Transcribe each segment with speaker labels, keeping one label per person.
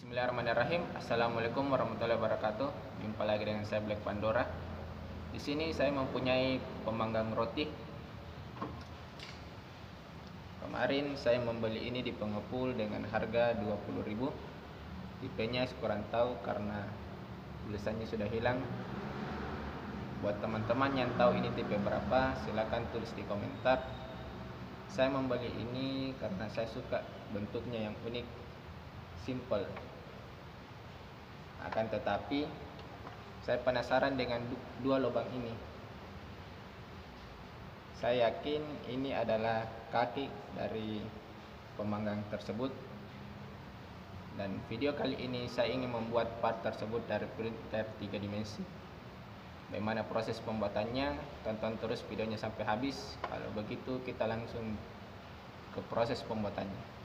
Speaker 1: Bismillahirrahmanirrahim. Assalamualaikum warahmatullahi wabarakatuh. Jumpa lagi dengan saya Black Pandora. Di sini saya mempunyai pemanggang roti. Kemarin saya membeli ini di pengepul dengan harga 20.000. Tipenya kurang tahu karena tulisannya sudah hilang. Buat teman-teman yang tahu ini tipe berapa, silakan tulis di komentar. Saya membeli ini karena saya suka bentuknya yang unik, simple. Akan tetapi saya penasaran dengan dua lubang ini. Saya yakin ini adalah kaki dari pemanggang tersebut. Dan video kali ini saya ingin membuat part tersebut dari printer 3 dimensi. Bagaimana proses pembuatannya? Tonton terus videonya sampai habis. Kalau begitu kita langsung ke proses pembuatannya.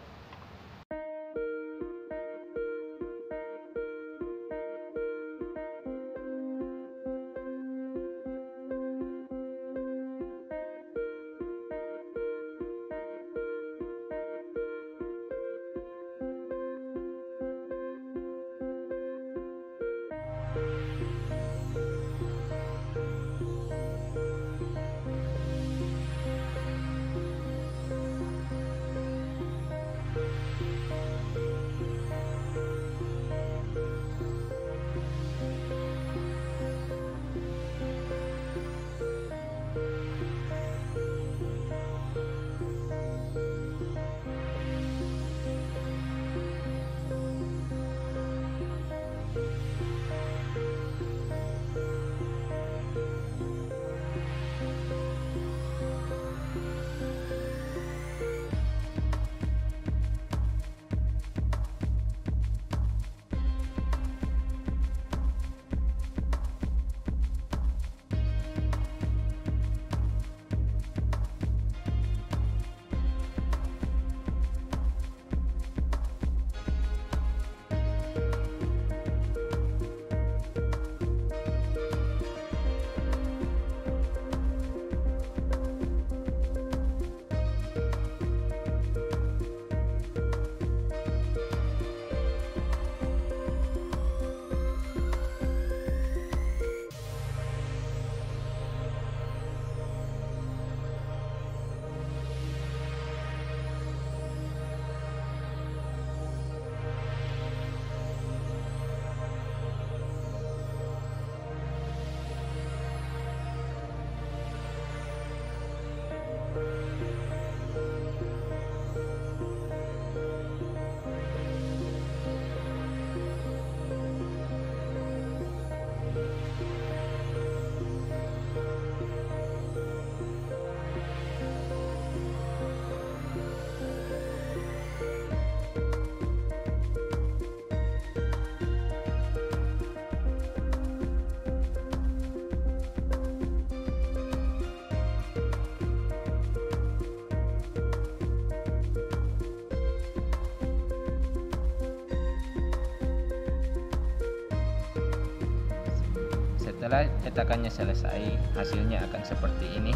Speaker 1: Setelah cetakannya selesai, hasilnya akan seperti ini.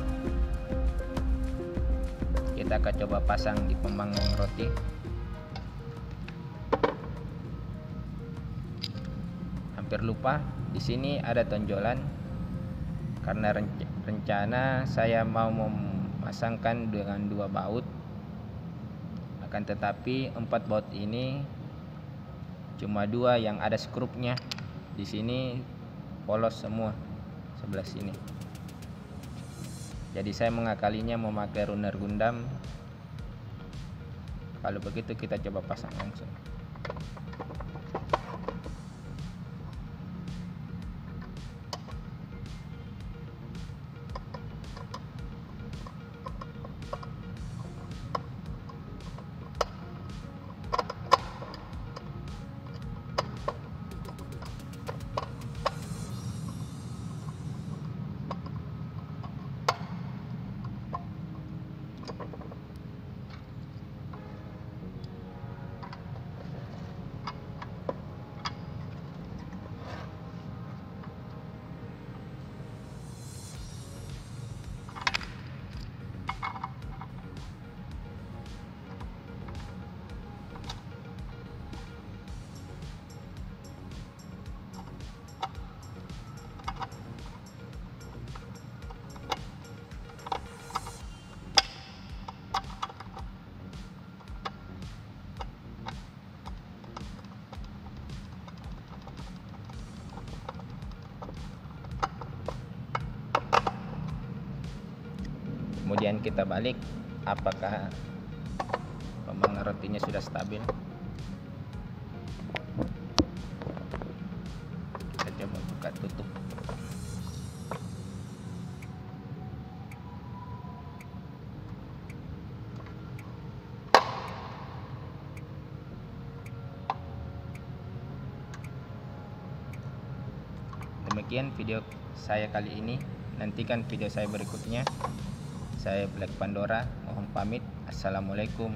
Speaker 1: Kita akan coba pasang di pemanggang roti. Hampir lupa, di sini ada tonjolan karena rencana saya mau memasangkan dengan 2 baut. Akan tetapi 4 baut ini cuma 2 yang ada skrupnya. Di sini polos semua sebelah sini. Jadi saya mengakalinya memakai runner Gundam. Kalau begitu kita coba pasang langsung. kita balik apakah pembangunan rotinya sudah stabil. Kita coba buka tutup. Demikian video saya kali ini. Nantikan video saya berikutnya. Saya Black Pandora, mohon pamit. Assalamualaikum.